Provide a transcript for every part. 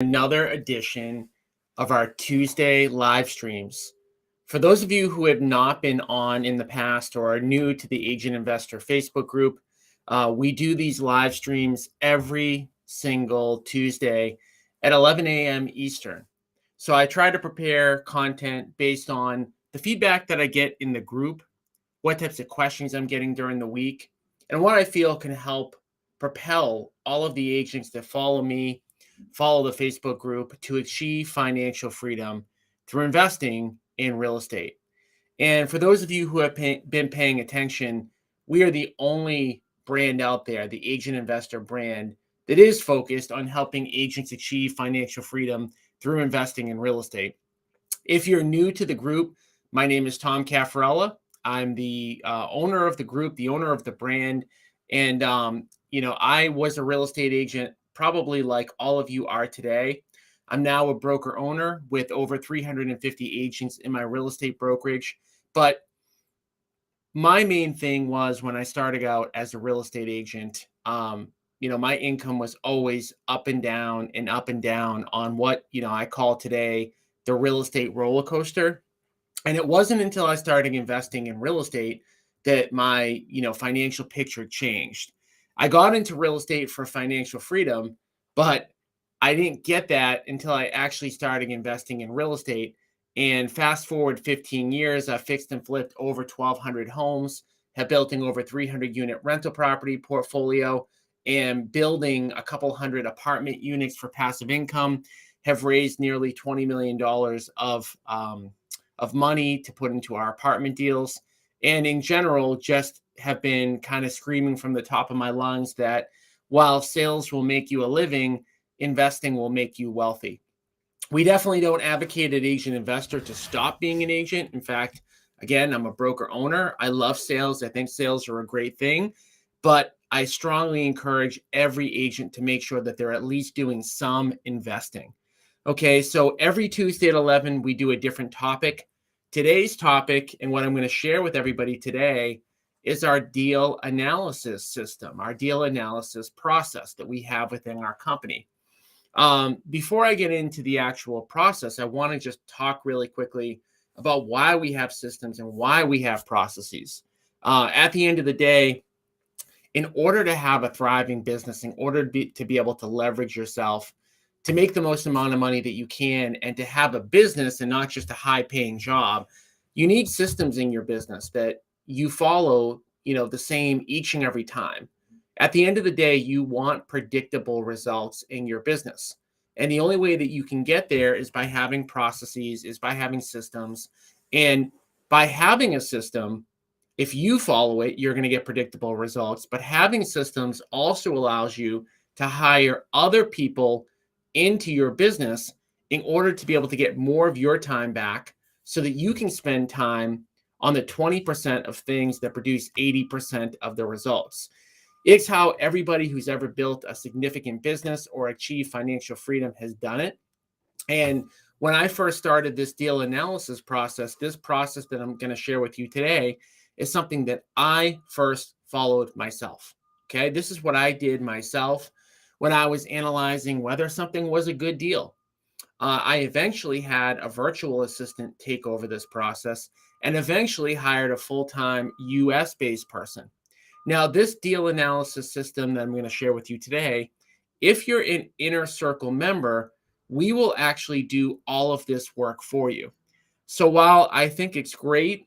Another edition of our Tuesday live streams. For those of you who have not been on in the past or are new to the Agent Investor Facebook group, we do these live streams every single Tuesday at 11 a.m. Eastern. So I try to prepare content based on the feedback that I get in the group, what types of questions I'm getting during the week, and what I feel can help propel all of the agents that follow me, follow the Facebook group to achieve financial freedom through investing in real estate. And for those of you who have been paying attention, we are the only brand out there, the Agent Investor brand, that is focused on helping agents achieve financial freedom through investing in real estate. If you're new to the group, my name is Tom Caffarella. I'm the owner of the group, the owner of the brand. And, I was a real estate agent, probably like all of you are today. I'm now a broker owner with over 350 agents in my real estate brokerage. But my main thing was when I started out as a real estate agent, my income was always up and down and up and down on what, I call today the real estate roller coaster. And it wasn't until I started investing in real estate that my, financial picture changed. I got into real estate for financial freedom, but I didn't get that until I actually started investing in real estate. And fast forward 15 years, I fixed and flipped over 1,200 homes, have built an over 300 unit rental property portfolio, and building a couple hundred apartment units for passive income, have raised nearly $20 million of money to put into our apartment deals. And in general, just have been kind of screaming from the top of my lungs that while sales will make you a living, investing will make you wealthy. We definitely don't advocate an agent investor to stop being an agent. In fact, again, I'm a broker owner. I love sales. I think sales are a great thing, but I strongly encourage every agent to make sure that they're at least doing some investing. Okay, so every Tuesday at 11, we do a different topic. Today's topic, and what I'm going to share with everybody today, is our deal analysis system, our deal analysis process that we have within our company. Before I get into the actual process, I want to just talk really quickly about why we have systems and why we have processes. At the end of the day, in order to have a thriving business, in order to be able to leverage yourself, to make the most amount of money that you can, and to have a business and not just a high-paying job, you need systems in your business that you follow, the same each and every time. At the end of the day, you want predictable results in your business. And the only way that you can get there is by having processes, is by having systems. And by having a system, if you follow it, you're going to get predictable results. But having systems also allows you to hire other people into your business in order to be able to get more of your time back so that you can spend time on the 20% of things that produce 80% of the results. It's how everybody who's ever built a significant business or achieved financial freedom has done it. And when I first started this deal analysis process, this process that I'm going to share with you today is something that I first followed myself. Okay, this is what I did myself when I was analyzing whether something was a good deal. I eventually had a virtual assistant take over this process and eventually hired a full-time US-based person. Now, this deal analysis system that I'm going to share with you today, if you're an Inner Circle member, we will actually do all of this work for you. So while I think it's great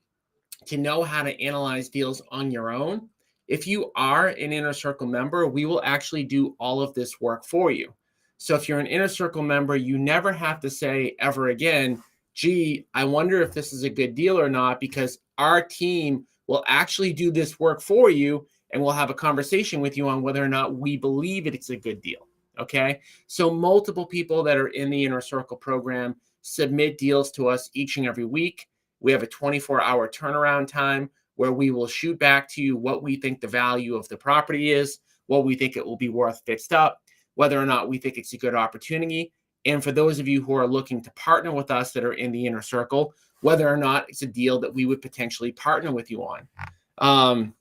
to know how to analyze deals on your own, if you are an Inner Circle member, we will actually do all of this work for you. So if you're an Inner Circle member, you never have to say ever again, gee, I wonder if this is a good deal or not, because our team will actually do this work for you and we'll have a conversation with you on whether or not we believe it's a good deal. Okay. So multiple people that are in the Inner Circle program submit deals to us each and every week. We have a 24-hour turnaround time where we will shoot back to you what we think the value of the property is, what we think it will be worth fixed up, whether or not we think it's a good opportunity. And for those of you who are looking to partner with us that are in the Inner Circle, whether or not it's a deal that we would potentially partner with you on.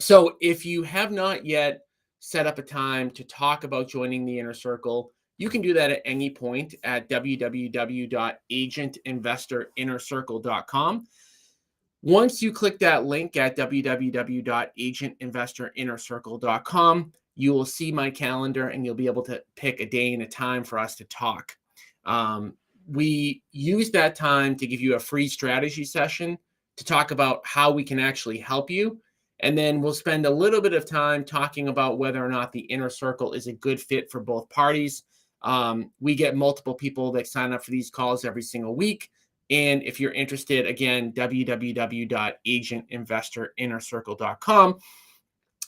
So if you have not yet set up a time to talk about joining the Inner Circle, You can do that at any point at www.agentinvestorinnercircle.com. Once you click that link at www.agentinvestorinnercircle.com, you will see my calendar and you'll be able to pick a day and a time for us to talk. We use that time to give you a free strategy session to talk about how we can actually help you. And then we'll spend a little bit of time talking about whether or not the inner circle is a good fit for both parties. We get multiple people that sign up for these calls every single week. And if you're interested, again, www.agentinvestorinnercircle.com.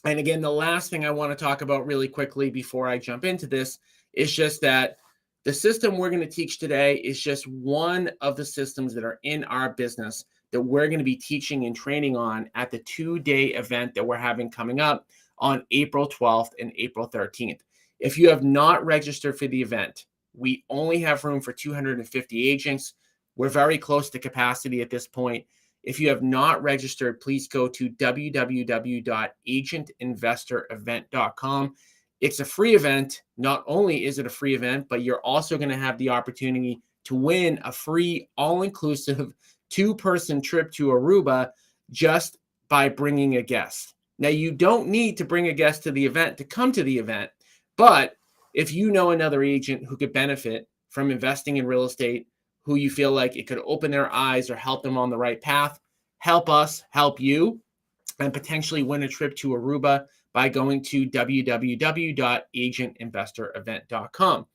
And again, the last thing I want to talk about really quickly before I jump into this is just that the system we're going to teach today is just one of the systems that are in our business that we're going to be teaching and training on at the 2-day event that we're having coming up on April 12th and April 13th. If you have not registered for the event, we only have room for 250 agents. We're very close to capacity at this point. If you have not registered, please go to www.agentinvestorevent.com. It's a free event. Not only is it a free event, but you're also going to have the opportunity to win a free all-inclusive 2-person trip to Aruba just by bringing a guest. Now, you don't need to bring a guest to the event to come to the event, but if you know another agent who could benefit from investing in real estate, who you feel like it could open their eyes or help them on the right path, help us help you, and potentially win a trip to Aruba by going to www.agentinvestorevent.com.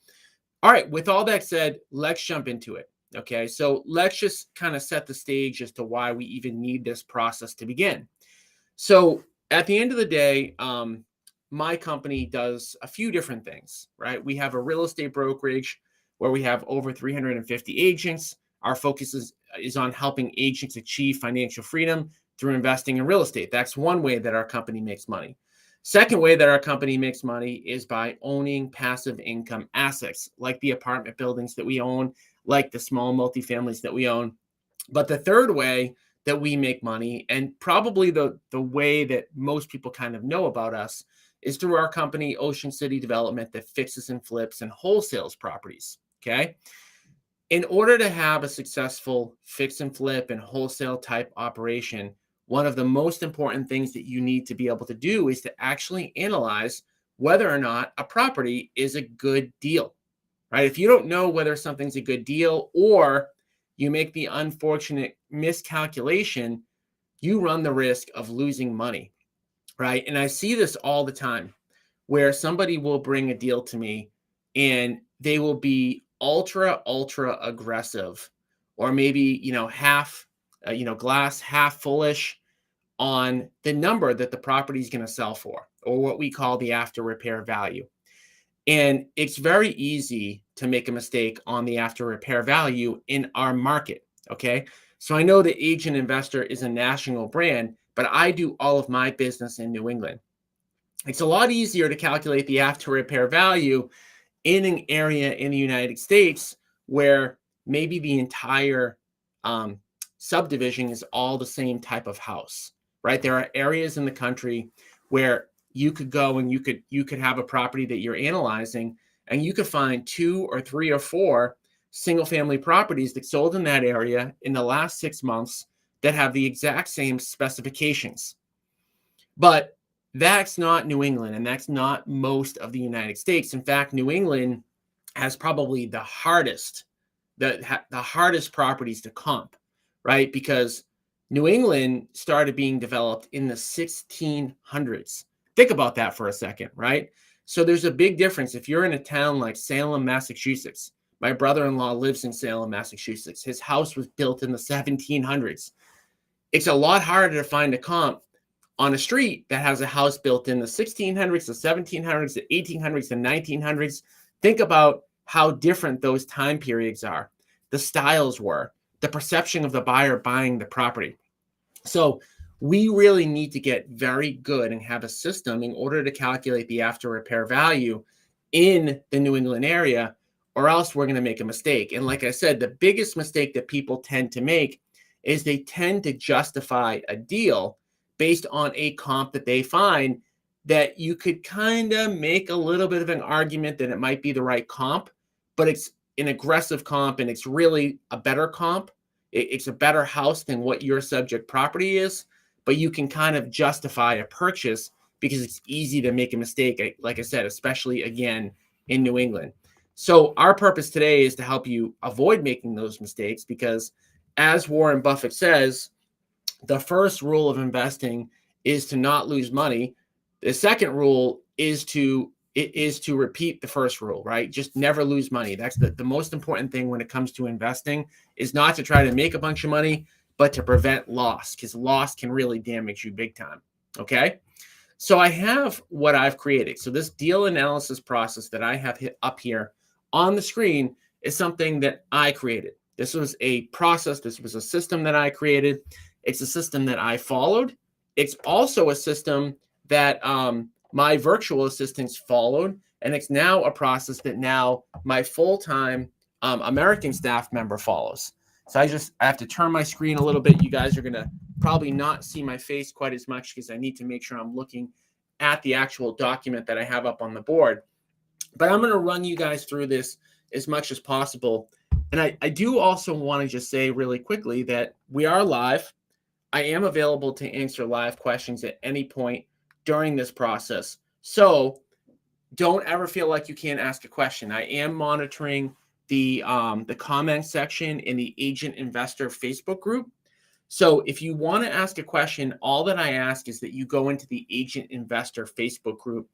All right, with all that said, let's jump into it. Okay, so let's just kind of set the stage as to why we even need this process to begin. So at the end of the day, my company does a few different things, right? We have a real estate brokerage where we have over 350 agents. Our focus is on helping agents achieve financial freedom through investing in real estate. That's one way that our company makes money. Second way that our company makes money is by owning passive income assets, like the apartment buildings that we own, like the small multifamilies that we own. But the third way that we make money, and probably the way that most people kind of know about us, is through our company, Ocean City Development, that fixes and flips and wholesales properties. Okay. In order to have a successful fix and flip and wholesale type operation, one of the most important things that you need to be able to do is to actually analyze whether or not a property is a good deal, right? If you don't know whether something's a good deal, or you make the unfortunate miscalculation, you run the risk of losing money, right? And I see this all the time where somebody will bring a deal to me and they will be ultra aggressive, or maybe, half, glass half fullish on the number that the property is going to sell for, or what we call the after repair value. And it's very easy to make a mistake on the after repair value in our market. Okay. So I know that Agent Investor is a national brand, but I do all of my business in New England. It's a lot easier to calculate the after repair value in an area in the United States where maybe the entire subdivision is all the same type of house, right? There are areas in the country where you could go and you could have a property that you're analyzing, and you could find 2 or 3 or 4 single family properties that sold in that area in the last 6 months that have the exact same specifications. But that's not New England, and that's not most of the United States. In fact, New England has probably the hardest properties to comp, right? Because New England started being developed in the 1600s. Think about that for a second, right? So there's a big difference. If you're in a town like Salem, Massachusetts, my brother-in-law lives in Salem, Massachusetts. His house was built in the 1700s. It's a lot harder to find a comp on a street that has a house built in the 1600s, the 1700s, the 1800s, the 1900s. Think about how different those time periods are, the styles were, the perception of the buyer buying the property. So we really need to get very good and have a system in order to calculate the after repair value in the New England area, or else we're going to make a mistake. And like I said, the biggest mistake that people tend to make is they tend to justify a deal based on a comp that they find that you could kind of make a little bit of an argument that it might be the right comp, but it's an aggressive comp and it's really a better comp. It's a better house than what your subject property is, but you can kind of justify a purchase because it's easy to make a mistake, like I said, especially again in New England. So our purpose today is to help you avoid making those mistakes because, as Warren Buffett says, the first rule of investing is to not lose money. The second rule is to repeat the first rule, right? Just never lose money. That's the most important thing when it comes to investing, is not to try to make a bunch of money, but to prevent loss, because loss can really damage you big time. Okay. So I have what I've created. So this deal analysis process that I have hit up here on the screen is something that I created. This was a process. This was a system that I created. It's a system that I followed. It's also a system that my virtual assistants followed. And it's now a process that now my full-time American staff member follows. So I have to turn my screen a little bit. You guys are going to probably not see my face quite as much because I need to make sure I'm looking at the actual document that I have up on the board. But I'm going to run you guys through this as much as possible. And I do also want to just say really quickly that we are live. I am available to answer live questions at any point during this process. So don't ever feel like you can't ask a question. I am monitoring the comment section in the Agent Investor Facebook group. So if you want to ask a question, all that I ask is that you go into the Agent Investor Facebook group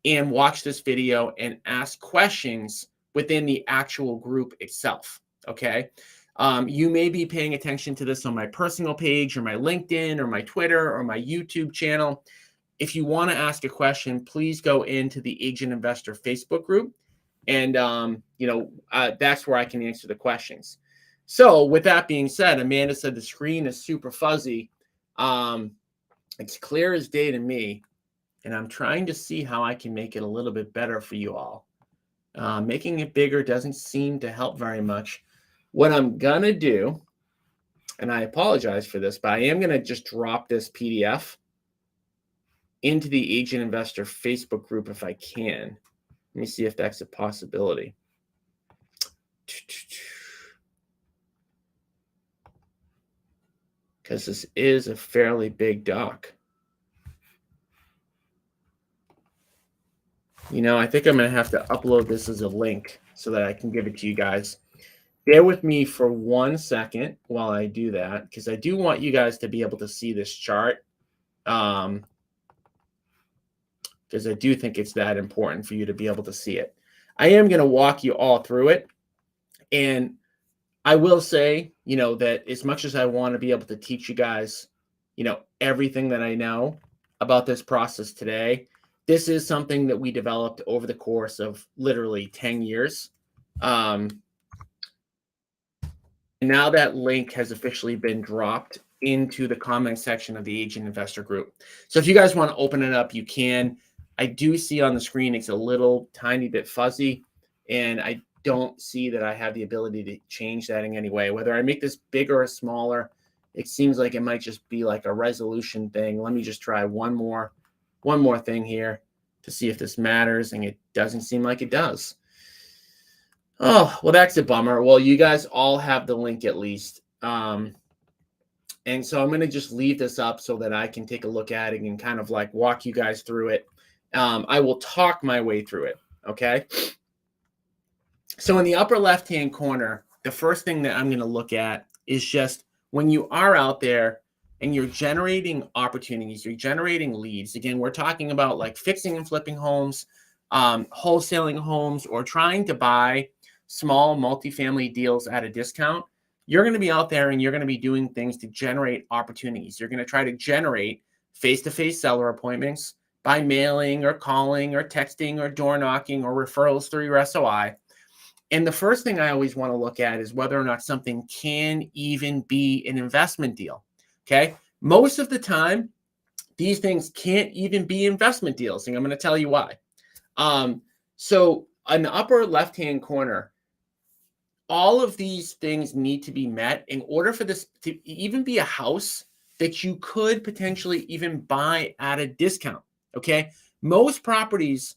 and watch this video and ask questions within the actual group itself. Okay. You may be paying attention to this on my personal page or my LinkedIn or my Twitter or my YouTube channel. If you want to ask a question, please go into the Agent Investor Facebook group. And, that's where I can answer the questions. So with that being said, Amanda said the screen is super fuzzy. It's clear as day to me. And I'm trying to see how I can make it a little bit better for you all. Making it bigger doesn't seem to help very much. What I'm going to do, and I apologize for this, but I am going to just drop this PDF into the Agent Investor Facebook group if I can. Let me see if that's a possibility. Because this is a fairly big doc. I think I'm going to have to upload this as a link so that I can give it to you guys. Bear with me for 1 second while I do that, because I do want you guys to be able to see this chart. Because I do think it's that important for you to be able to see it. I am going to walk you all through it. And I will say, that as much as I want to be able to teach you guys, everything that I know about this process today, this is something that we developed over the course of literally 10 years. Now that link has officially been dropped into the comment section of the Agent Investor group. So if you guys want to open it up, you can. I do see on the screen it's a little tiny bit fuzzy, and I don't see that I have the ability to change that in any way. Whether I make this bigger or smaller, it seems like it might just be like a resolution thing. Let me just try one more thing here to see if this matters, and it doesn't seem like it does. Oh, well, that's a bummer. Well, you guys all have the link at least. And so I'm going to just leave this up so that I can take a look at it and kind of like walk you guys through it. I will talk my way through it. Okay. So in the upper left-hand corner, the first thing that I'm going to look at is just when you are out there and you're generating opportunities, you're generating leads. Again, we're talking about like fixing and flipping homes, wholesaling homes, or trying to buy small multifamily deals at a discount. You're going to be out there and you're going to be doing things to generate opportunities. You're going to try to generate face-to-face seller appointments by mailing or calling or texting or door knocking or referrals through your SOI. And the first thing I always want to look at is whether or not something can even be an investment deal. Okay. Most of the time, these things can't even be investment deals. And I'm going to tell you why. So in the upper left-hand corner, all of these things need to be met in order for this to even be a house that you could potentially even buy at a discount. Okay. Most properties,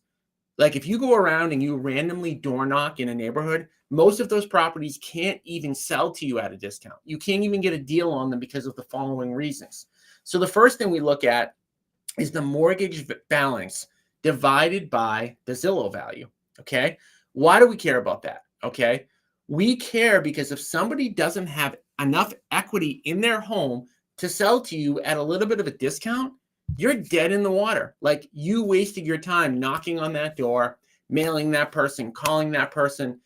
like if you go around and you randomly door knock in a neighborhood, most of those properties can't even sell to you at a discount. You can't even get a deal on them because of the following reasons. So the first thing we look at is the mortgage balance divided by the Zillow value. Okay. Why do we care about that? Okay. We care because if somebody doesn't have enough equity in their home to sell to you at a little bit of a discount, you're dead in the water. Like you wasted your time knocking on that door, mailing that person, calling that person,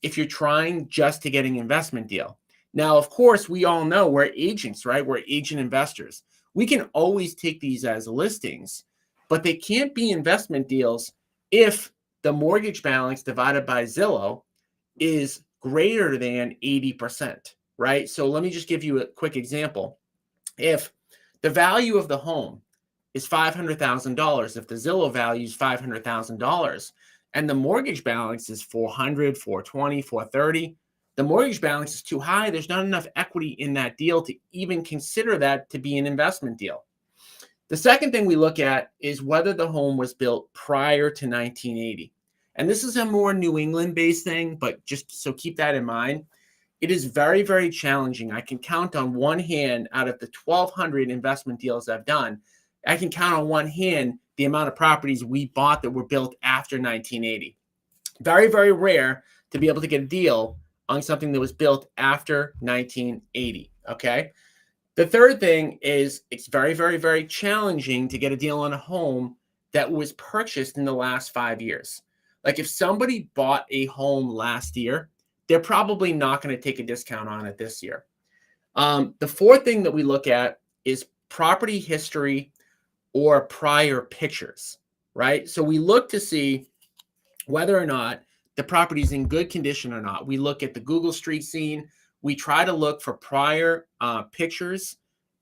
if you're trying just to get an investment deal. Now, of course, we all know we're agents, right? We're agent investors. We can always take these as listings, but they can't be investment deals if the mortgage balance divided by Zillow is greater than 80%, right? So let me just give you a quick example. If the value of the home is $500,000, if the Zillow value is $500,000 and the mortgage balance is 400, 420, 430, the mortgage balance is too high. There's not enough equity in that deal to even consider that to be an investment deal. The second thing we look at is whether the home was built prior to 1980. And this is a more New England-based thing, but just so keep that in mind. It is very, very challenging. I can count on one hand out of the 1,200 investment deals I've done. I can count on one hand the amount of properties we bought that were built after 1980. Very, very rare to be able to get a deal on something that was built after 1980, okay? The third thing is it's very, very, very challenging to get a deal on a home that was purchased in the last 5 years. Like if somebody bought a home last year, they're probably not going to take a discount on it this year. The fourth thing that we look at is property history or prior pictures, right? So we look to see whether or not the property is in good condition or not. We look at the Google Street Scene. We try to look for prior pictures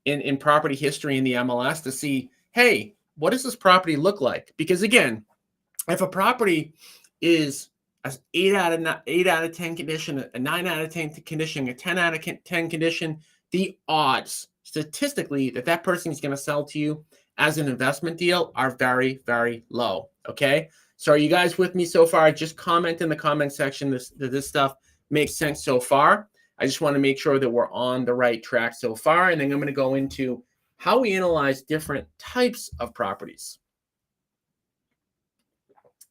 in property history in the MLS to see, hey, what does this property look like? Because again, if a property is an 8 out of 10 condition, a 9 out of 10 condition, a 10 out of 10 condition, the odds statistically that that person is going to sell to you as an investment deal are very, very low. Okay. So are you guys with me so far? Just comment in the comment section that this stuff makes sense so far. I just want to make sure that we're on the right track so far. And then I'm going to go into how we analyze different types of properties.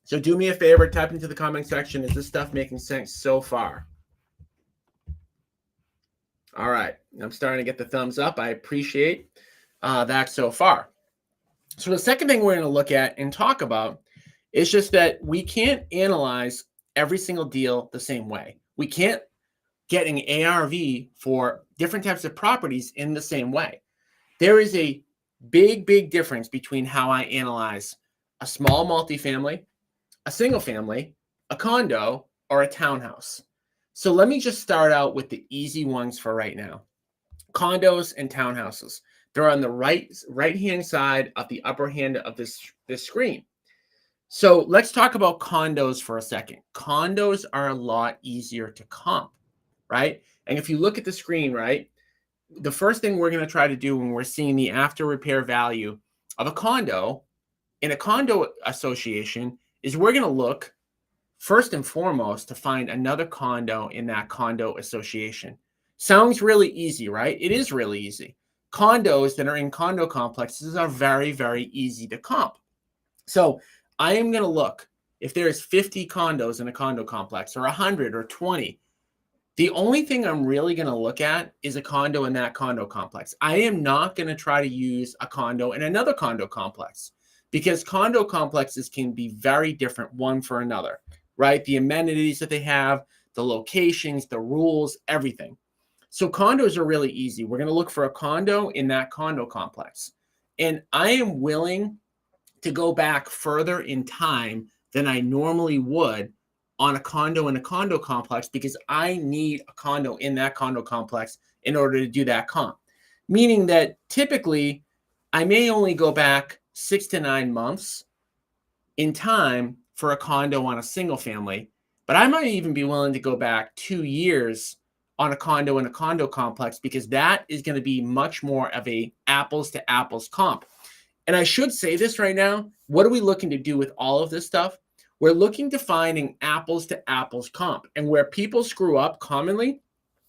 So do me a favor, type into the comment section. Is this stuff making sense so far? All right. I'm starting to get the thumbs up. I appreciate that so far. So the second thing we're going to look at and talk about is just that we can't analyze every single deal the same way. We can't get an ARV for different types of properties in the same way. There is a big, big difference between how I analyze a small multifamily, a single family, a condo, or a townhouse. So let me just start out with the easy ones for right now. Condos and townhouses. They're on the right-hand side of the upper hand of this screen. So let's talk about condos for a second. Condos are a lot easier to comp, right? And if you look at the screen, right, the first thing we're going to try to do when we're seeing the after repair value of a condo in a condo association is we're going to look first and foremost to find another condo in that condo association. Sounds really easy, right? It is really easy. Condos that are in condo complexes are very, very easy to comp. So I am going to look if there's 50 condos in a condo complex or 100 or 20. The only thing I'm really going to look at is a condo in that condo complex. I am not going to try to use a condo in another condo complex because condo complexes can be very different one for another, right? The amenities that they have, the locations, the rules, everything. So condos are really easy. We're going to look for a condo in that condo complex. And I am willing to go back further in time than I normally would on a condo in a condo complex because I need a condo in that condo complex in order to do that comp. Meaning that typically I may only go back 6 to 9 months in time for a condo on a single family, but I might even be willing to go back 2 years on a condo in a condo complex because that is going to be much more of a apples to apples comp. And I should say this right now, what are we looking to do with all of this stuff? We're looking to find an apples to apples comp. And where people screw up commonly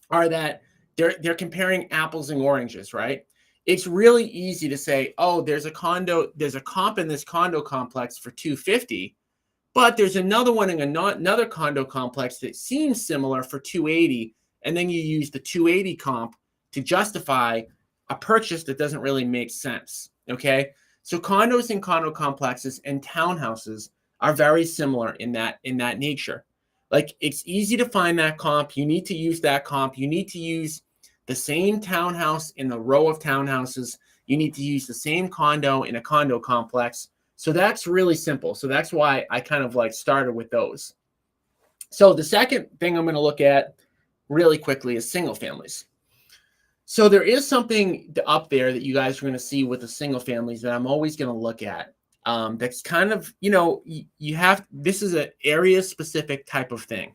are that they're comparing apples and oranges, right? It's really easy to say, oh, there's a comp in this condo complex for 250, but there's another one in another condo complex that seems similar for 280, and then you use the 280 comp to justify a purchase that doesn't really make sense, okay? So condos and condo complexes and townhouses are very similar in that nature. Like, it's easy to find that comp. You need to use that comp. You need to use the same townhouse in the row of townhouses. You need to use the same condo in a condo complex. So that's really simple. So that's why I kind of like started with those. So the second thing I'm going to look at really quickly is single families. So there is something up there that you guys are going to see with the single families that I'm always going to look at. That's kind of, this is an area specific type of thing.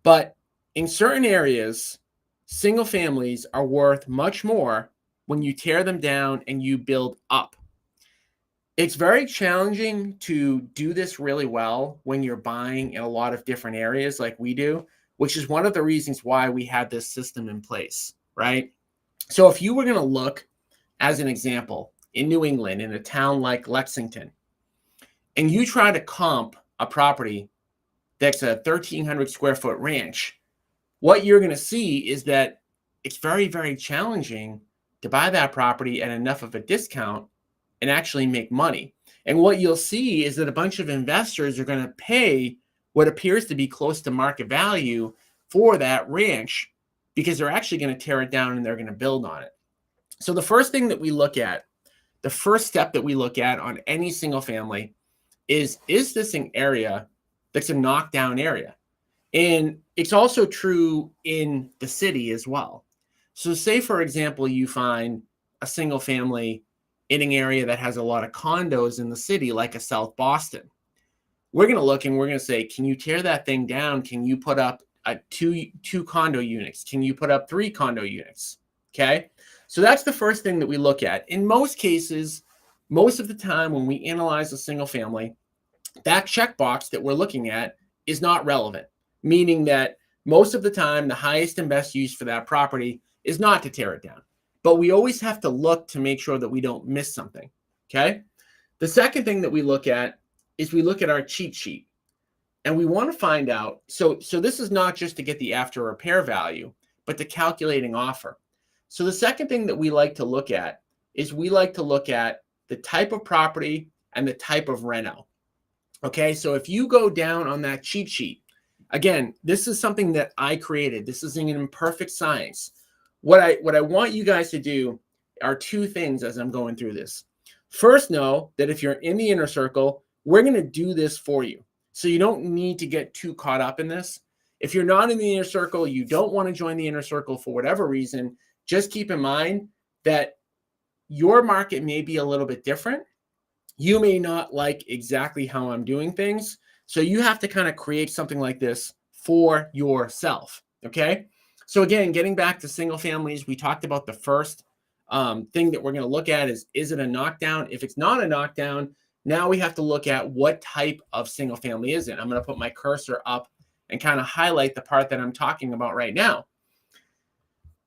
But in certain areas, single families are worth much more when you tear them down and you build up. It's very challenging to do this really well when you're buying in a lot of different areas like we do, which is one of the reasons why we have this system in place, right? So if you were going to look, as an example, in New England, in a town like Lexington, and you try to comp a property that's a 1,300 square foot ranch, what you're going to see is that it's very, very challenging to buy that property at enough of a discount and actually make money. And what you'll see is that a bunch of investors are going to pay what appears to be close to market value for that ranch because they're actually going to tear it down and they're going to build on it. So the first thing that we look at, the first step that we look at on any single family is this an area that's a knockdown area? And it's also true in the city as well. So say, for example, you find a single family in an area that has a lot of condos in the city, like a South Boston. We're going to look and we're going to say, can you tear that thing down? Can you put up two condo units? Can you put up 3 condo units? Okay. So that's the first thing that we look at. In most cases, most of the time when we analyze a single family, that checkbox that we're looking at is not relevant, meaning that most of the time, the highest and best use for that property is not to tear it down. But we always have to look to make sure that we don't miss something, okay? The second thing that we look at is we look at our cheat sheet. And we want to find out, so this is not just to get the after repair value, but the calculating offer. So the second thing that we like to look at is we like to look at the type of property and the type of reno. Okay, so if you go down on that cheat sheet, again, this is something that I created. This is an imperfect science. What I want you guys to do are 2 things as I'm going through this. First, know that if you're in the inner circle, we're going to do this for you. So you don't need to get too caught up in this. If you're not in the inner circle, you don't want to join the inner circle for whatever reason, just keep in mind that your market may be a little bit different. You may not like exactly how I'm doing things. So you have to kind of create something like this for yourself. Okay. So again, getting back to single families, we talked about the first thing that we're going to look at is it a knockdown? If it's not a knockdown, now we have to look at what type of single family is it. I'm going to put my cursor up and kind of highlight the part that I'm talking about right now.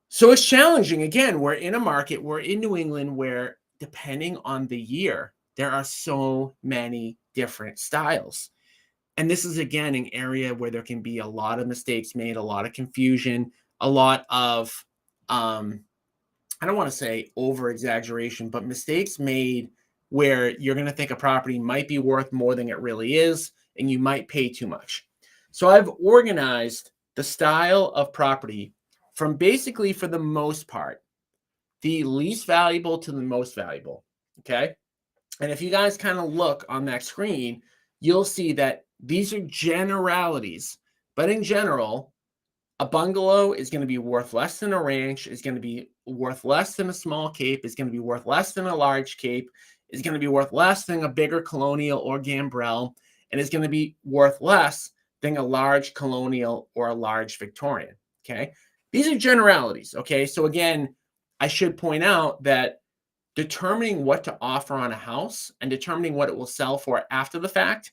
So it's challenging. Again, we're in a market, we're in New England, where depending on the year, there are so many different styles. And this is, again, an area where there can be a lot of mistakes made, a lot of confusion, a lot of, I don't want to say over exaggeration, but mistakes made where you're going to think a property might be worth more than it really is, and you might pay too much. So I've organized the style of property from basically, for the most part, the least valuable to the most valuable. Okay. And if you guys kind of look on that screen, you'll see that these are generalities, but in general, a bungalow is going to be worth less than a ranch, is going to be worth less than a small cape, is going to be worth less than a large cape, is going to be worth less than a bigger colonial or gambrel, and is going to be worth less than a large colonial or a large Victorian. Okay. These are generalities. Okay. So again, I should point out that determining what to offer on a house and determining what it will sell for after the fact,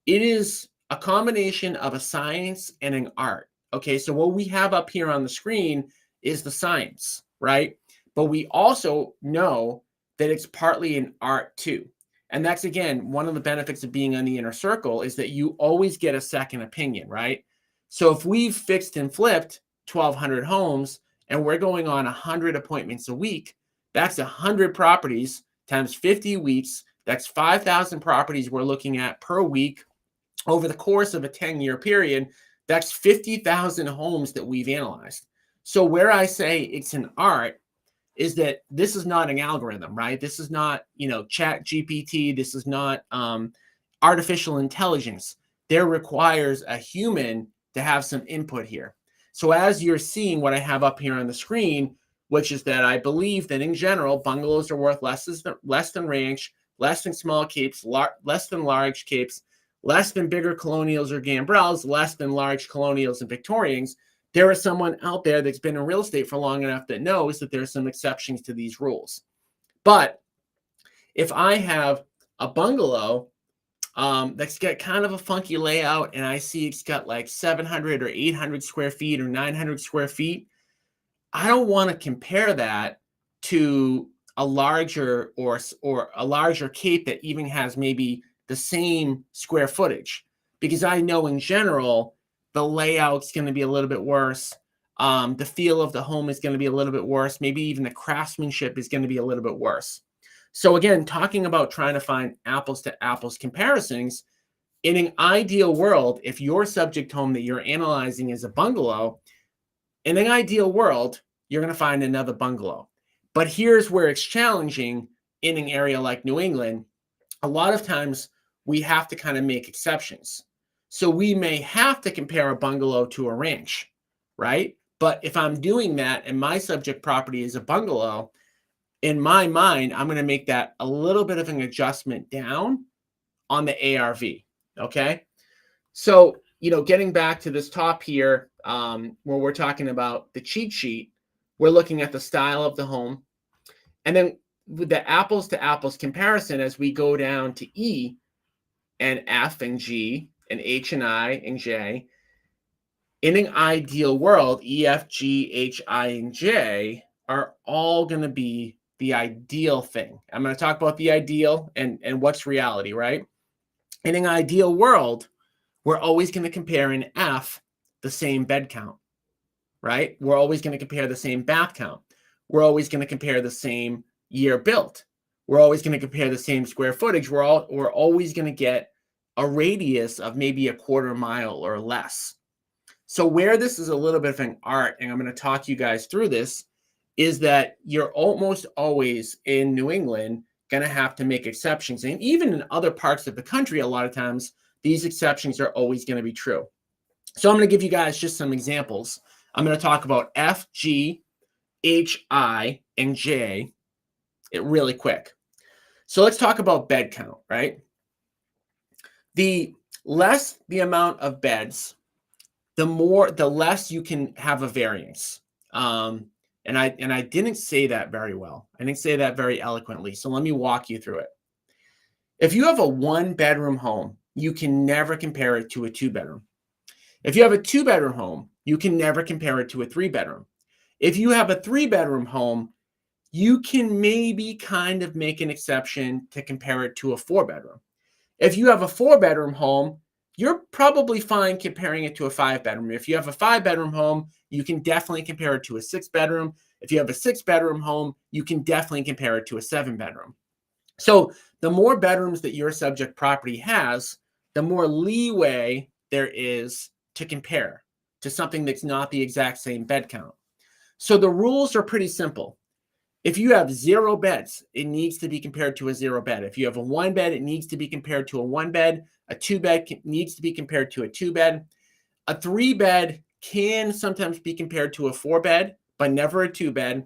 it is a combination of a science and an art. Okay, so what we have up here on the screen is the science, right? But we also know that it's partly an art too. And that's, again, one of the benefits of being on the inner circle is that you always get a second opinion, right? So if we've fixed and flipped 1,200 homes and we're going on 100 appointments a week, that's 100 properties times 50 weeks. That's 5,000 properties we're looking at per week over the course of a 10-year period. That's 50,000 homes that we've analyzed. So where I say it's an art is that this is not an algorithm, right? This is not, chat GPT. This is not artificial intelligence. There requires a human to have some input here. So as you're seeing what I have up here on the screen, which is that I believe that in general, bungalows are worth less than ranch, less than small capes, less than large capes, less than bigger colonials or gambrels, less than large colonials and Victorians. There is someone out there that's been in real estate for long enough that knows that there's some exceptions to these rules. But if I have a bungalow that's got kind of a funky layout and I see it's got like 700 or 800 square feet or 900 square feet, I don't want to compare that to a larger or a larger cape that even has maybe the same square footage, because I know in general the layout's going to be a little bit worse. The feel of the home is going to be a little bit worse. Maybe even the craftsmanship is going to be a little bit worse. So again, talking about trying to find apples to apples comparisons, in an ideal world, if your subject home that you're analyzing is a bungalow, in an ideal world, you're going to find another bungalow. But here's where it's challenging in an area like New England. A lot of times we have to kind of make exceptions. So we may have to compare a bungalow to a ranch, right? But if I'm doing that and my subject property is a bungalow, in my mind, I'm going to make that a little bit of an adjustment down on the ARV, okay? So, getting back to this top here, where we're talking about the cheat sheet, we're looking at the style of the home. And then with the apples to apples comparison, as we go down to E and F and G and H and I and J, in an ideal world, E, F, G, H, I, and J are all going to be the ideal thing. I'm going to talk about the ideal and what's reality, right? In an ideal world, we're always going to compare in F the same bed count, right? We're always going to compare the same bath count. We're always going to compare the same year built. We're always going to compare the same square footage. We're always going to get a radius of maybe a quarter mile or less. So where this is a little bit of an art, and I'm going to talk you guys through this, is that you're almost always in New England going to have to make exceptions. And even in other parts of the country, a lot of times, these exceptions are always going to be true. So I'm going to give you guys just some examples. I'm going to talk about F, G, H, I, and J really quick. So let's talk about bed count, right? The less the amount of beds, the less you can have a variance. And I didn't say that very well. I didn't say that very eloquently. So let me walk you through it. If you have a 1-bedroom home, you can never compare it to a 2-bedroom. If you have a 2-bedroom home, you can never compare it to a 3-bedroom. If you have a 3-bedroom home, you can maybe kind of make an exception to compare it to a 4-bedroom. If you have a 4-bedroom home, you're probably fine comparing it to a 5-bedroom. If you have a 5-bedroom home, you can definitely compare it to a 6-bedroom. If you have a 6-bedroom home, you can definitely compare it to a 7-bedroom. So the more bedrooms that your subject property has, the more leeway there is to compare to something that's not the exact same bed count. So the rules are pretty simple. If you have 0 beds, it needs to be compared to a 0 bed. If you have a 1 bed, it needs to be compared to a 1 bed. A 2 bed needs to be compared to a 2 bed. A 3 bed can sometimes be compared to a 4 bed, but never a 2 bed.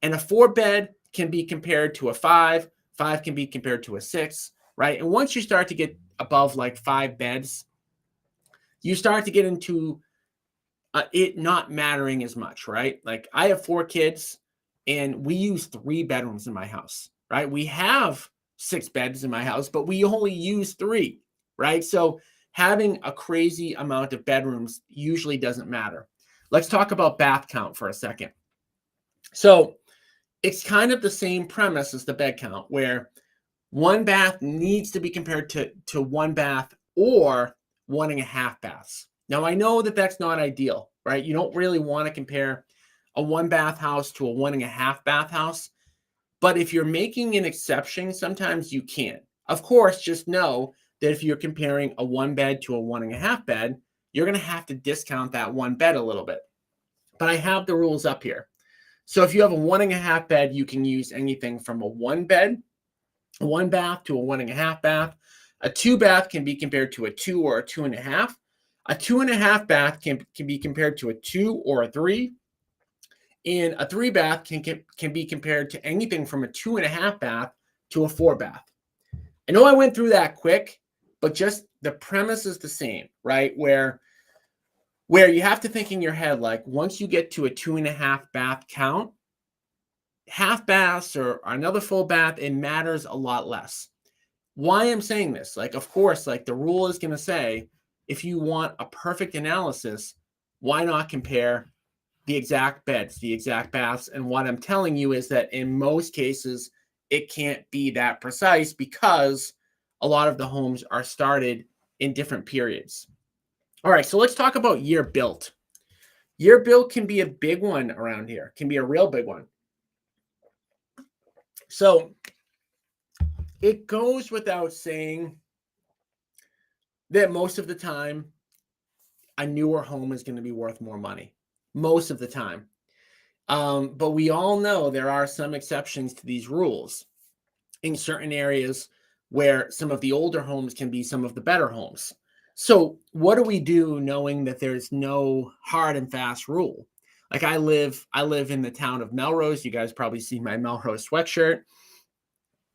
And a 4 bed can be compared to a 5. 5 can be compared to a 6, right? And once you start to get above like 5 beds, you start to get into it not mattering as much, right? Like I have 4 kids. and we use 3 bedrooms in my house, right? We have 6 beds in my house, but we only use 3, right? So having a crazy amount of bedrooms usually doesn't matter. Let's talk about bath count for a second. So it's kind of the same premise as the bed count, where 1 bath needs to be compared to 1 bath or 1.5 baths. Now, I know that that's not ideal, right? You don't really want to compare a 1 bath house to a 1.5 bath house. But if you're making an exception, sometimes you can. Of course, just know that if you're comparing a 1 bed to a 1.5 bed, you're going to have to discount that 1 bed a little bit. But I have the rules up here. So if you have a 1.5 bed, you can use anything from a 1 bed, 1 bath to a 1.5 bath. A 2 bath can be compared to a 2 or a 2.5. A 2.5 bath can be compared to a 2 or a 3. And a 3 bath can be compared to anything from a 2.5 bath to a 4 bath. I know I went through that quick, but just the premise is the same, right? Where you have to think in your head, like, once you get to a 2.5 bath count, half baths or another full bath, it matters a lot less. Why I'm saying this, like, of course, like, the rule is going to say, if you want a perfect analysis, why not compare the exact beds, the exact baths? And what I'm telling you is that in most cases, it can't be that precise because a lot of the homes are started in different periods. All right, so let's talk about year built. Year built can be a big one around here, can be a real big one. So it goes without saying that most of the time, a newer home is going to be worth more money. Most of the time. But we all know there are some exceptions to these rules in certain areas where some of the older homes can be some of the better homes. So what do we do knowing that there's no hard and fast rule? Like I live in the town of Melrose. You guys probably see my Melrose sweatshirt.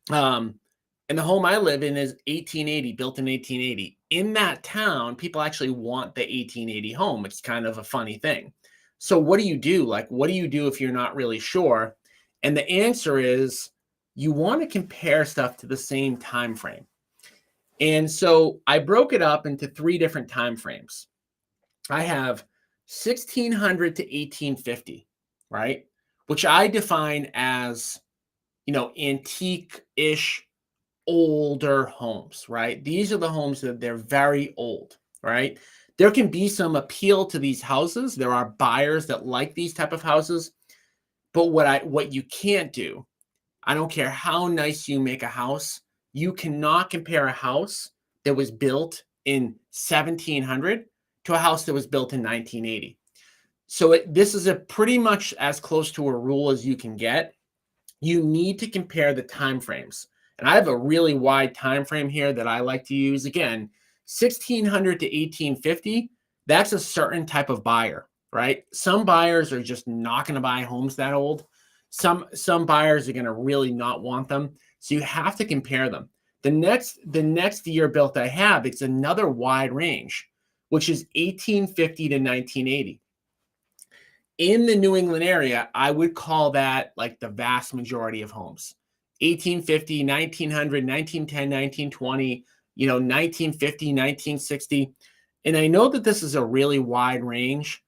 And the home I live in is 1880, built in 1880. In that town, people actually want the 1880 home. It's kind of a funny thing. So what do you do? Like, what do you do if you're not really sure? And the answer is you want to compare stuff to the same time frame. And so I broke it up into 3 different time frames. I have 1600 to 1850, right? Which I define as, antique-ish, older homes, right? These are the homes that they're very old, right? There can be some appeal to these houses. There are buyers that like these type of houses. But what you can't do, I don't care how nice you make a house, you cannot compare a house that was built in 1700 to a house that was built in 1980. So this is a pretty much as close to a rule as you can get. You need to compare the time frames. And I have a really wide time frame here that I like to use. Again, 1600 to 1850, that's a certain type of buyer, right? Some buyers are just not going to buy homes that old. Some buyers are going to really not want them. So you have to compare them. The next year built I have, it's another wide range, which is 1850 to 1980. In the New England area, I would call that like the vast majority of homes. 1850, 1900, 1910, 1920, 1950, 1960. And I know that this is a really wide range,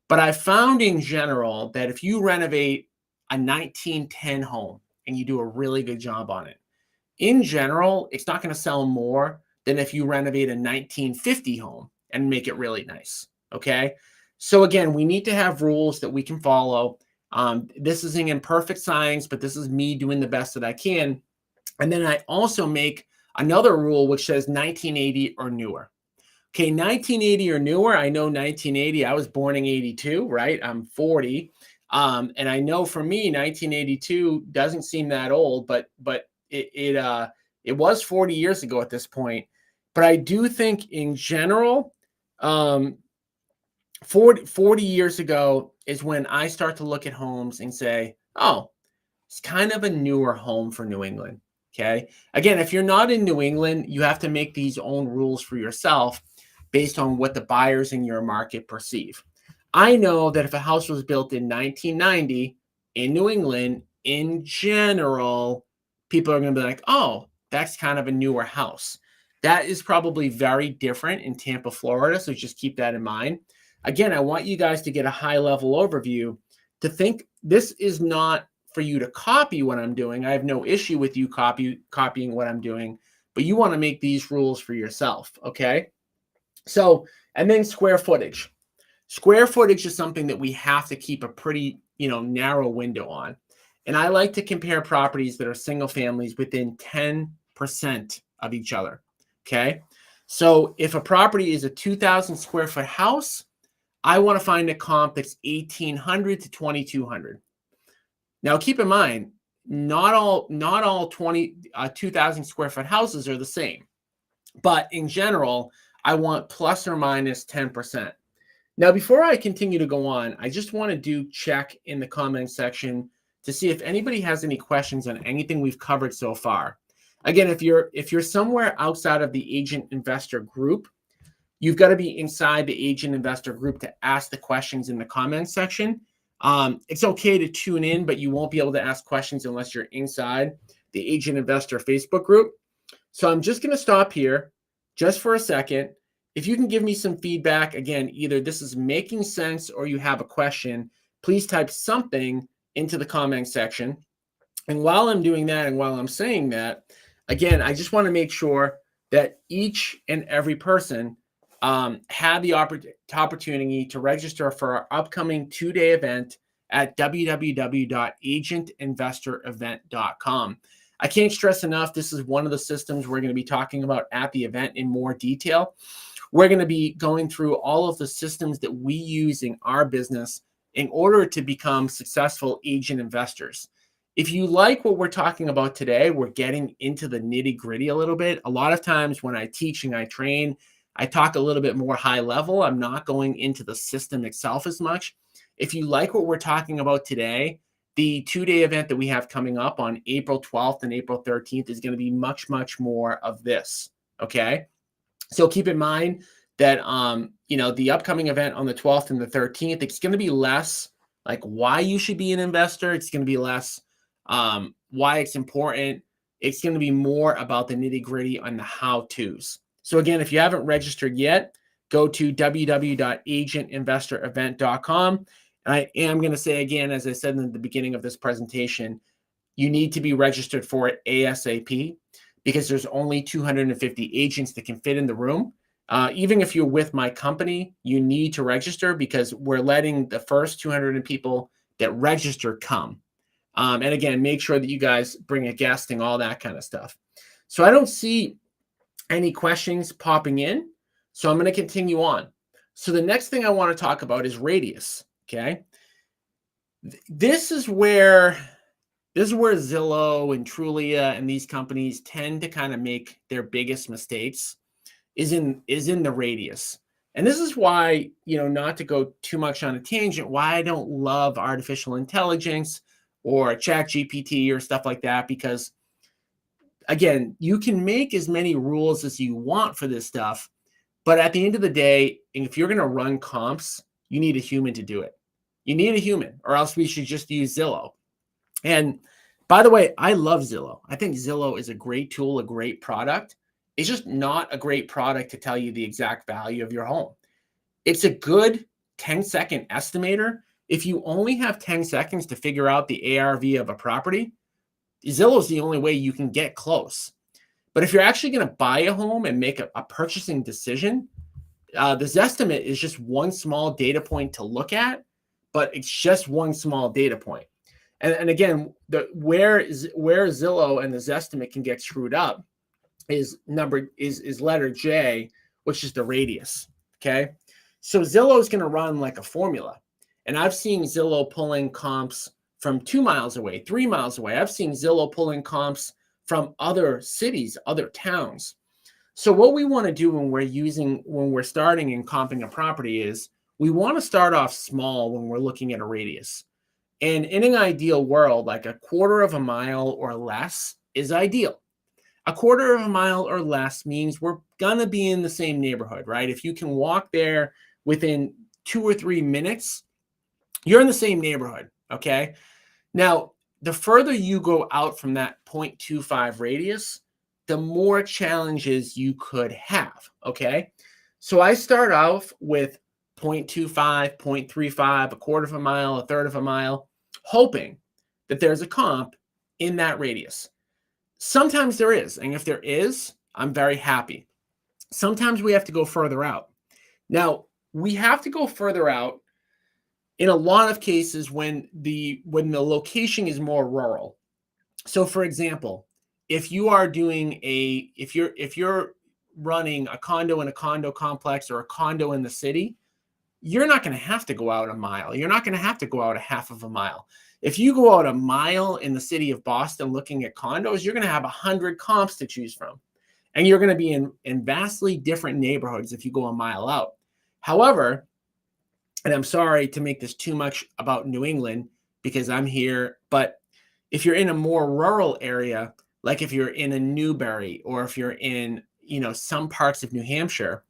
but I found in general that if you renovate a 1910 home and you do a really good job on it, in general, it's not going to sell more than if you renovate a 1950 home and make it really nice. Okay. So again, we need to have rules that we can follow. This isn't in perfect science, but this is me doing the best that I can. And then I also make another rule which says 1980 or newer. Okay, 1980 or newer. I know 1980. I was born in 82, right? I'm 40. And I know for me, 1982 doesn't seem that old, but it was 40 years ago at this point. But I do think in general, 40 years ago is when I start to look at homes and say, oh, it's kind of a newer home for New England. Okay. Again, if you're not in New England, you have to make these own rules for yourself based on what the buyers in your market perceive. I know that if a house was built in 1990, in New England, in general, people are going to be like, oh, that's kind of a newer house. That is probably very different in Tampa, Florida. So just keep that in mind. Again, I want you guys to get a high level overview to think this is not for you to copy what I'm doing. I have no issue with you copying what I'm doing, but you want to make these rules for yourself. Okay. So, and then square footage. Square footage is something that we have to keep a pretty, narrow window on. And I like to compare properties that are single families within 10% of each other. Okay. So if a property is a 2,000 square foot house, I want to find a comp that's 1,800 to 2,200. Now, keep in mind, not all 2,000 square foot houses are the same. But in general, I want plus or minus 10%. Now, before I continue to go on, I just want to check in the comment section to see if anybody has any questions on anything we've covered so far. Again, if you're somewhere outside of the agent investor group, you've got to be inside the agent investor group to ask the questions in the comment section. It's okay to tune in, but you won't be able to ask questions unless you're inside the agent investor Facebook group. So I'm just going to stop here just for a second. If you can give me some feedback, again, either this is making sense or you have a question, please type something into the comment section. And while I'm doing that and while I'm saying that, again, I just want to make sure that each and every person had the opportunity to register for our upcoming 2-day event at www.agentinvestorevent.com. I can't stress enough, this is one of the systems we're going to be talking about at the event in more detail. We're going to be going through all of the systems that we use in our business in order to become successful agent investors. If you like what we're talking about today, we're getting into the nitty-gritty a little bit. A lot of times when I teach and I train, I talk a little bit more high level. I'm not going into the system itself as much. If you like what we're talking about today, the 2-day event that we have coming up on April 12th and April 13th is going to be much, much more of this. Okay. So keep in mind that, the upcoming event on the 12th and the 13th, it's going to be less like why you should be an investor. It's going to be less why it's important. It's going to be more about the nitty gritty on the how-tos. So again, if you haven't registered yet, go to www.agentinvestorevent.com. And I am going to say again, as I said in the beginning of this presentation, you need to be registered for it ASAP because there's only 250 agents that can fit in the room. Even if you're with my company, you need to register because we're letting the first 200 people that register come. And again, make sure that you guys bring a guest and all that kind of stuff. So I don't see any questions popping in, so I'm going to continue on. So the next thing I want to talk about is radius. Okay, this is where Zillow and Trulia and these companies tend to kind of make their biggest mistakes is in the radius. And this is why, not to go too much on a tangent, why I don't love artificial intelligence or ChatGPT or stuff like that, because again, you can make as many rules as you want for this stuff, but at the end of the day, if you're going to run comps, you need a human to do it. You need a human, or else we should just use Zillow. And by the way, I love Zillow. I think Zillow is a great tool, a great product. It's just not a great product to tell you the exact value of your home. It's a good 10-second estimator. If you only have 10 seconds to figure out the ARV of a property, Zillow is the only way you can get close. But if you're actually going to buy a home and make a purchasing decision, the Zestimate is just one small data point to look at, but it's just one small data point. And again, where Zillow and the Zestimate can get screwed up is letter J, which is the radius. Okay, so Zillow is going to run like a formula, and I've seen Zillow pulling comps from 2 miles away, 3 miles away. I've seen Zillow pulling comps from other cities, other towns. So what we want to do when we're starting and comping a property is we want to start off small when we're looking at a radius. And in an ideal world, like 1/4 of a mile or less is ideal. 1/4 of a mile or less means we're going to be in the same neighborhood, right? If you can walk there within 2 or 3 minutes, you're in the same neighborhood, okay? Now, the further you go out from that 0.25 radius, the more challenges you could have. Okay. So I start off with 0.25, 0.35, a quarter of a mile, a third of a mile, hoping that there's a comp in that radius. Sometimes there is. And if there is, I'm very happy. Sometimes we have to go further out. Now, we have to go further out in a lot of cases when the location is more rural. So for example, if you are doing if you're running a condo in a condo complex or a condo in the city, you're not going to have to go out a mile. You're not going to have to go out a half of a mile. If you go out a mile in the city of Boston looking at condos, you're going to have 100 comps to choose from. And you're going to be in vastly different neighborhoods if you go a mile out. However, and I'm sorry to make this too much about New England because I'm here, but if you're in a more rural area, like if you're in a Newbury or if you're in, some parts of New Hampshire,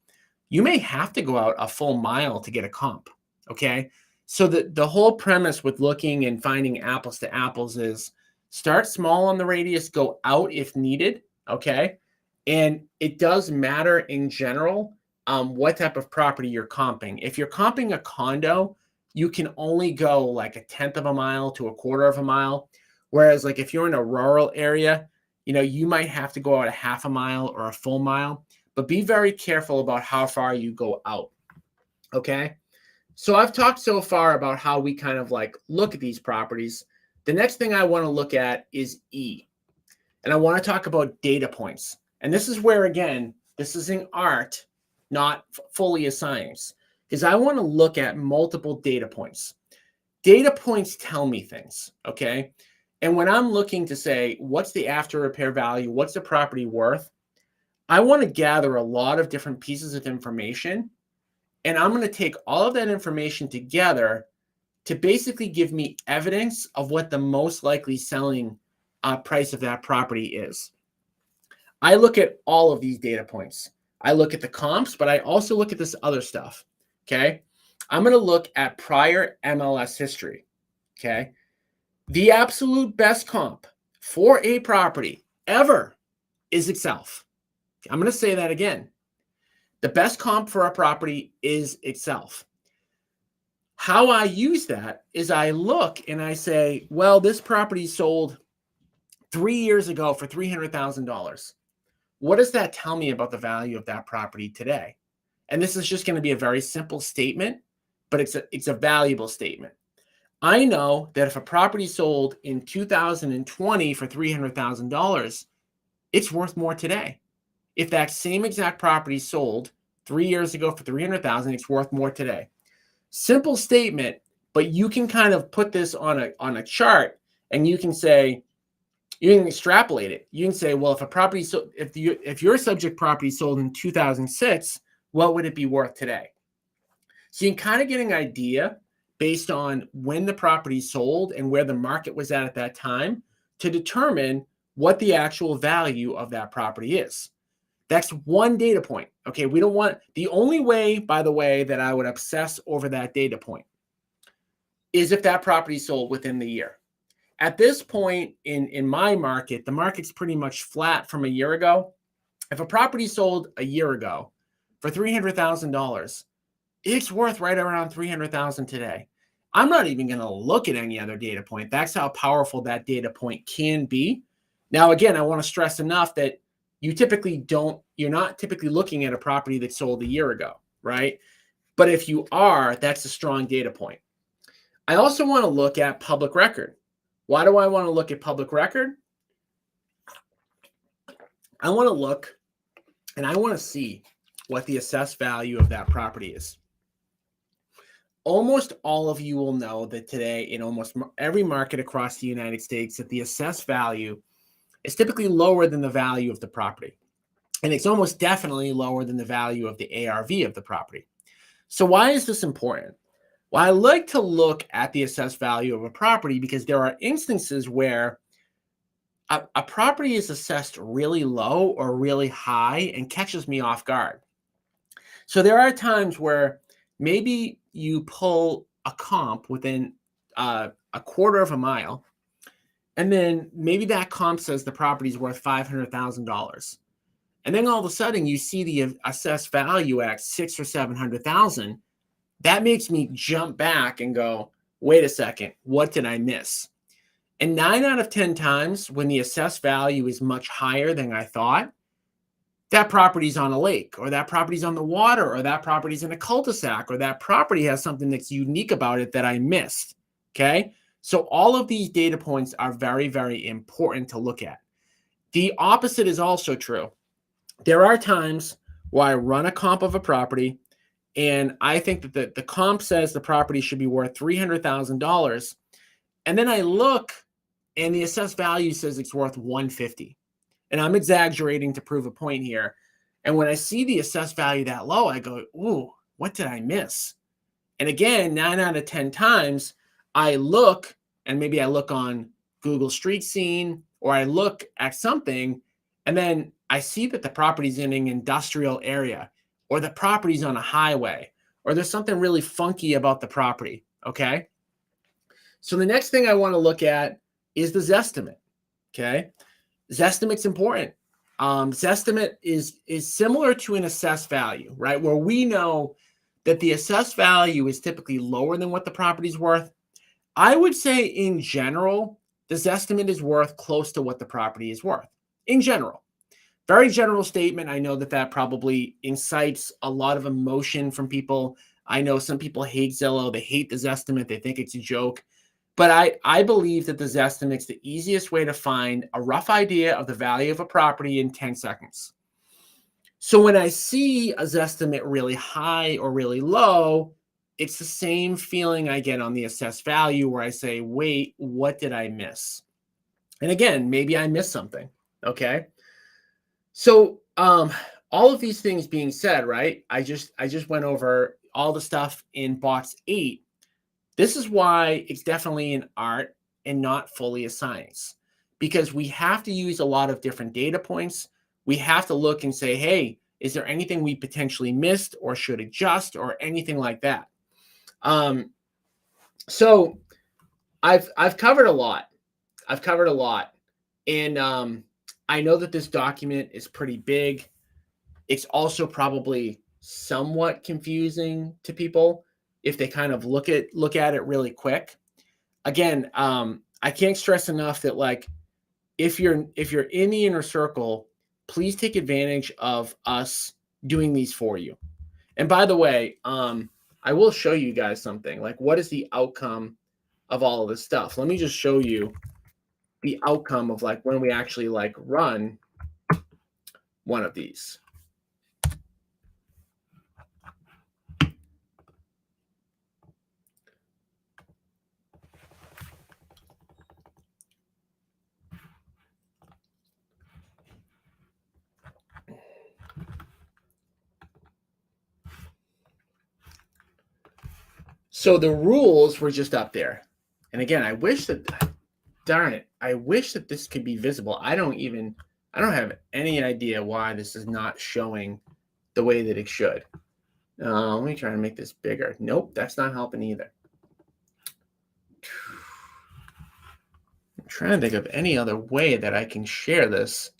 you may have to go out a full mile to get a comp. Okay. So the whole premise with looking and finding apples to apples is start small on the radius, go out if needed. Okay. And it does matter in general what type of property you're comping. If you're comping a condo, you can only go like a tenth of a mile to a quarter of a mile. Whereas like if you're in a rural area, you might have to go out a half a mile or a full mile, but be very careful about how far you go out. Okay. So I've talked so far about how we kind of like look at these properties. The next thing I want to look at is E. And I want to talk about data points. And this is where, again, this is an art, not fully a science, because I want to look at multiple data points. Data points tell me things, okay? And when I'm looking to say, what's the after repair value? What's the property worth? I want to gather a lot of different pieces of information. And I'm going to take all of that information together to basically give me evidence of what the most likely selling price of that property is. I look at all of these data points. I look at the comps, but I also look at this other stuff. Okay. I'm going to look at prior MLS history. Okay. The absolute best comp for a property ever is itself. I'm going to say that again. The best comp for a property is itself. How I use that is I look and I say, well, this property sold 3 years ago for $300,000. What does that tell me about the value of that property today? And this is just going to be a very simple statement, but it's a valuable statement. I know that if a property sold in 2020 for $300,000, it's worth more today. If that same exact property sold 3 years ago for $300,000, it's worth more today. Simple statement, but you can kind of put this on a chart and you can say, you can extrapolate it. You can say, well, if a property, so if your subject property sold in 2006, what would it be worth today? So you can kind of get an idea based on when the property sold and where the market was at that time to determine what the actual value of that property is. That's one data point. Okay, we don't want, the only way, by the way, that I would obsess over that data point is if that property sold within the year. At this point in my market, the market's pretty much flat from a year ago. If a property sold a year ago for $300,000, it's worth right around $300,000 today. I'm not even going to look at any other data point. That's how powerful that data point can be. Now, again, I want to stress enough that you're not typically looking at a property that sold a year ago, right? But if you are, that's a strong data point. I also want to look at public record. Why do I want to look at public record? I want to look and I want to see what the assessed value of that property is. Almost all of you will know that today in almost every market across the United States that the assessed value is typically lower than the value of the property. And it's almost definitely lower than the value of the ARV of the property. So why is this important? Well, I like to look at the assessed value of a property because there are instances where a property is assessed really low or really high and catches me off guard. So there are times where maybe you pull a comp within a quarter of a mile, And then maybe that comp says the property's worth $500,000. And then all of a sudden you see the assessed value at 600 or 700,000. That makes me jump back and go, wait a second, what did I miss? And 9 out of 10 times when the assessed value is much higher than I thought, that property's on a lake, or that property's on the water, or that property's in a cul-de-sac, or that property has something that's unique about it that I missed. Okay. So all of these data points are very, very important to look at. The opposite is also true. There are times where I run a comp of a property and I think that the comp says the property should be worth $300,000. And then I look and the assessed value says it's worth $150,000. And I'm exaggerating to prove a point here. And when I see the assessed value that low, I go, ooh, what did I miss? And again, 9 out of 10 times, I look, and maybe I look on Google Street Scene, or I look at something, and then I see that the property's in an industrial area, or the property's on a highway, or there's something really funky about the property, okay? So the next thing I want to look at is the Zestimate, okay? Zestimate's important. Zestimate is similar to an assessed value, right? Where we know that the assessed value is typically lower than what the property's worth. I would say in general, the Zestimate is worth close to what the property is worth. In general. Very general statement. I know that probably incites a lot of emotion from people. I know some people hate Zillow. They hate the Zestimate. They think it's a joke. But I believe that the Zestimate's the easiest way to find a rough idea of the value of a property in 10 seconds. So when I see a Zestimate really high or really low, it's the same feeling I get on the assessed value where I say, wait, what did I miss? And again, maybe I missed something, okay? So all of these things being said, right, I just went over all the stuff in box 8. This is why it's definitely an art and not fully a science, because we have to use a lot of different data points. We have to look and say, hey, is there anything we potentially missed or should adjust or anything like that? So I've covered a lot. And I know that this document is pretty big. It's also probably somewhat confusing to people if they kind of look at it really quick. Again, I can't stress enough that, like, if you're in the inner circle, please take advantage of us doing these for you. And by the way, I will show you guys something. Like, what is the outcome of all of this stuff? Let me just show you the outcome of, like, when we actually, like, run one of these. So the rules were just up there. And again, I wish that, darn it, I wish that this could be visible. I don't have any idea why this is not showing the way that it should. Let me try to make this bigger. Nope, that's not helping either. I'm trying to think of any other way that I can share this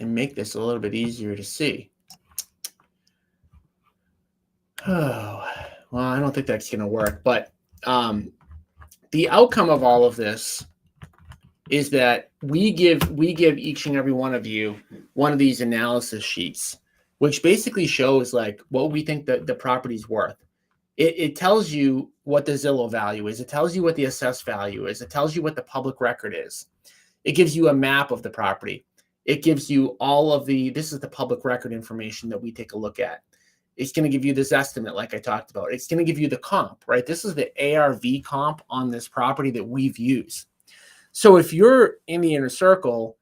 and make this a little bit easier to see. Oh, well, I don't think that's going to work. But the outcome of all of this is that we give each and every one of you one of these analysis sheets, which basically shows, like, what we think that the property's worth. It tells you what the Zillow value is. It tells you what the assessed value is. It tells you what the public record is. It gives you a map of the property. It gives you all of this is the public record information that we take a look at. It's going to give you this estimate, like I talked about. It's going to give you the comp, right? This is the ARV comp on this property that we've used. So if you're in the inner circle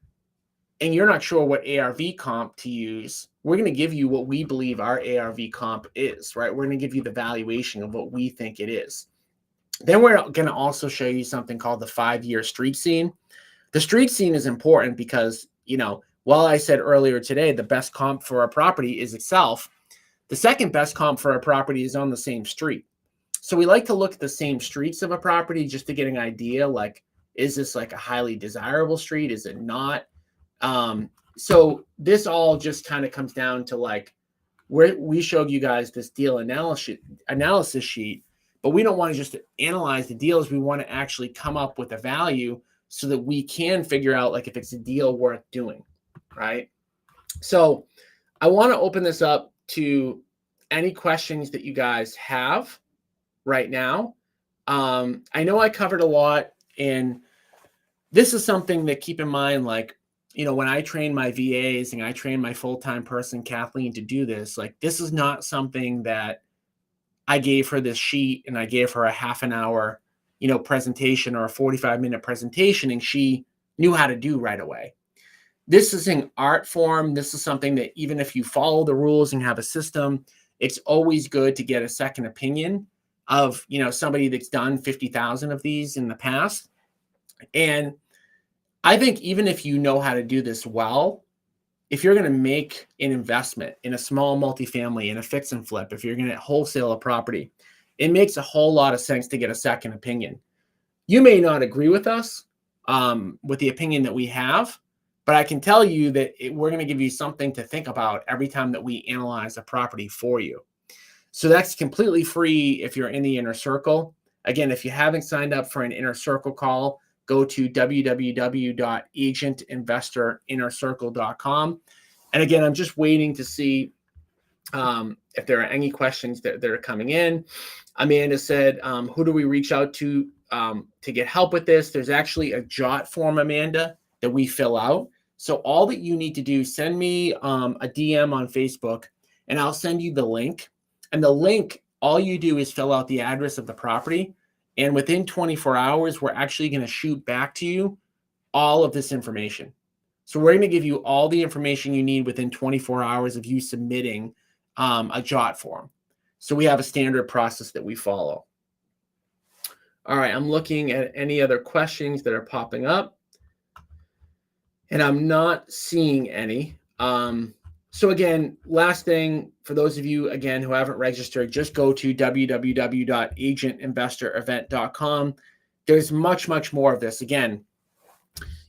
and you're not sure what ARV comp to use, we're going to give you what we believe our ARV comp is, right? We're going to give you the valuation of what we think it is. Then we're going to also show you something called the 5-year street scene. The street scene is important because, while I said earlier today, the best comp for a property is itself, the second best comp for a property is on the same street. So we like to look at the same streets of a property just to get an idea, like, is this like a highly desirable street? Is it not? So this all just kind of comes down to like, where we showed you guys this deal analysis sheet, but we don't want to just analyze the deals. We want to actually come up with a value so that we can figure out like if it's a deal worth doing, right? So I want to open this up to any questions that you guys have right now. I know I covered a lot, and this is something that keep in mind, like, when I train my VAs and I train my full-time person, Kathleen, to do this, like, this is not something that I gave her this sheet and I gave her a half an hour, presentation or a 45-minute presentation and she knew how to do right away. This is an art form. This is something that even if you follow the rules and have a system, it's always good to get a second opinion of, somebody that's done 50,000 of these in the past. And I think even if you know how to do this well, if you're going to make an investment in a small multifamily, in a fix and flip, if you're going to wholesale a property, it makes a whole lot of sense to get a second opinion. You may not agree with us with the opinion that we have, but I can tell you that we're going to give you something to think about every time that we analyze a property for you. So that's completely free if you're in the inner circle. Again, if you haven't signed up for an inner circle call, go to www.agentinvestorinnercircle.com. And again, I'm just waiting to see if there are any questions that are coming in. Amanda said, who do we reach out to get help with this? There's actually a JOT form, Amanda, that we fill out. So all that you need to do, send me a DM on Facebook, and I'll send you the link. And the link, all you do is fill out the address of the property. And within 24 hours, we're actually going to shoot back to you all of this information. So we're going to give you all the information you need within 24 hours of you submitting a JOT form. So we have a standard process that we follow. All right, I'm looking at any other questions that are popping up, and I'm not seeing any. So again, last thing, for those of you, again, who haven't registered, just go to www.agentinvestorevent.com. There's much, much more of this. Again,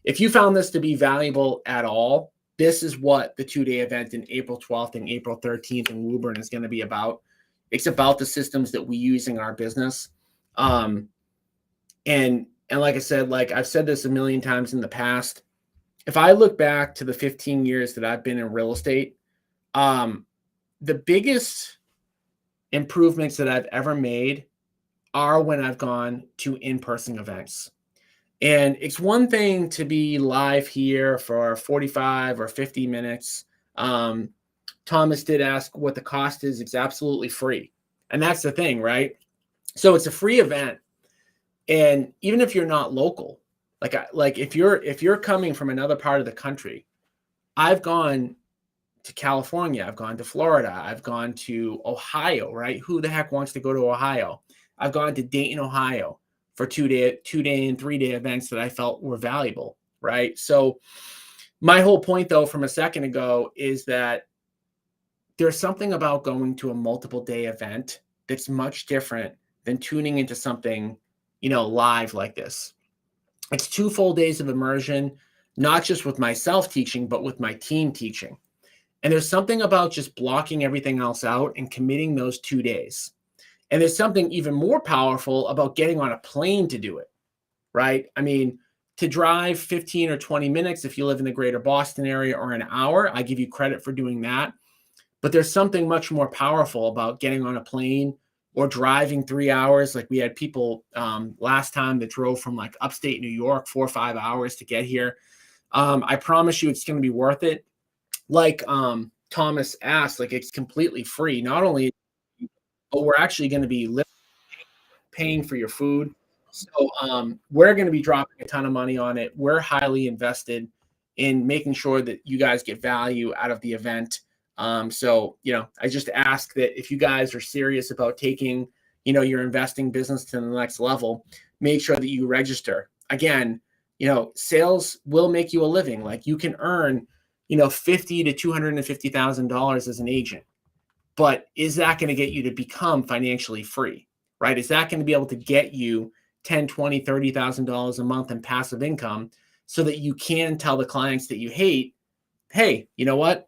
if you found this to be valuable at all, this is what the 2-day event in April 12th and April 13th in Woburn is going to be about. It's about the systems that we use in our business. And like I said, like I've said this a million times in the past, if I look back to the 15 years that I've been in real estate, the biggest improvements that I've ever made are when I've gone to in-person events. And it's one thing to be live here for 45 or 50 minutes. Thomas did ask what the cost is. It's absolutely free. And that's the thing, right? So it's a free event. And even if you're not local, like if you're coming from another part of the country, I've gone to California, I've gone to Florida, I've gone to Ohio, right? Who the heck wants to go to Ohio? I've gone to Dayton, Ohio for 2-day and 3-day events that I felt were valuable, right? So my whole point, though, from a second ago is that there's something about going to a multiple day event that's much different than tuning into something, live like this. It's 2 full days of immersion, not just with myself teaching, but with my team teaching. And there's something about just blocking everything else out and committing those 2 days. And there's something even more powerful about getting on a plane to do it, right? I mean, to drive 15 or 20 minutes if you live in the greater Boston area, or an hour, I give you credit for doing that. But there's something much more powerful about getting on a plane or driving 3 hours. Like we had people last time that drove from like upstate New York 4 or 5 hours to get here. I promise you it's going to be worth it. Like Thomas asked, like it's completely free. Not only, but we're actually going to be paying for your food. So we're going to be dropping a ton of money on it. We're highly invested in making sure that you guys get value out of the event. So, I just ask that if you guys are serious about taking, your investing business to the next level, make sure that you register. Again, sales will make you a living. Like you can earn, $50,000 to $250,000 as an agent, but is that going to get you to become financially free? right? Is that going to be able to get you 10, 20, $30,000 a month in passive income so that you can tell the clients that you hate, hey, you know what?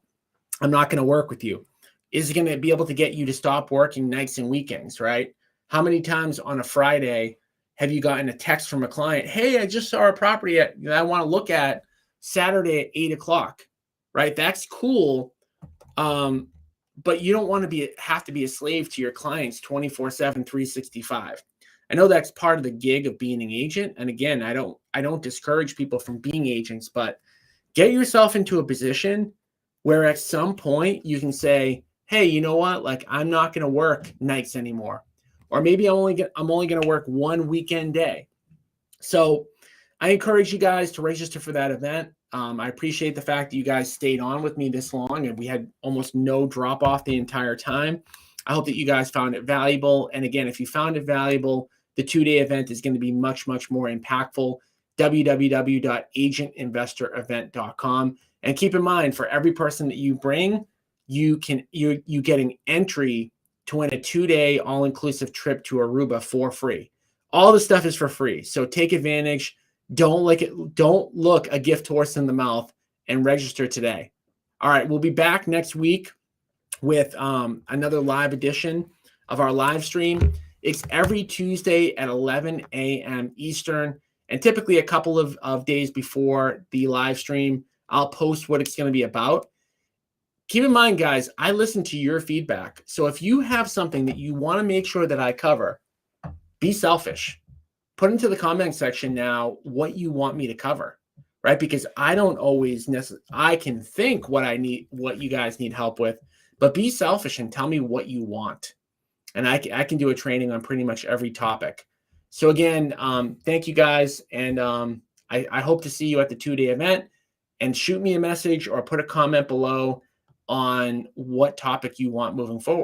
I'm not going to work with you. Is it going to be able to get you to stop working nights and weekends, right? How many times on a Friday have you gotten a text from a client? Hey, I just saw a property that I want to look at Saturday at 8 o'clock, right? That's cool. But you don't want to have to be a slave to your clients 24/7, 365. I know that's part of the gig of being an agent. And again, I don't discourage people from being agents, but get yourself into a position where at some point you can say, hey, you know what? Like, I'm not going to work nights anymore. Or maybe I'm only going to work one weekend day. So I encourage you guys to register for that event. I appreciate the fact that you guys stayed on with me this long and we had almost no drop off the entire time. I hope that you guys found it valuable. And again, if you found it valuable, the 2-day event is going to be much, much more impactful. www.agentinvestorevent.com. And keep in mind, for every person that you bring, you get an entry to win a 2-day all-inclusive trip to Aruba for free. All the stuff is for free. So take advantage. Don't look a gift horse in the mouth and register today. All right, we'll be back next week with another live edition of our live stream. It's every Tuesday at 11 a.m. Eastern, and typically a couple of days before the live stream, I'll post what it's going to be about. Keep in mind, guys, I listen to your feedback. So if you have something that you want to make sure that I cover, be selfish. Put into the comment section now what you want me to cover, right? Because I don't always I can think what you guys need help with, but be selfish and tell me what you want. And I can do a training on pretty much every topic. So again, thank you guys. And I hope to see you at the 2-day event, and shoot me a message or put a comment below on what topic you want moving forward.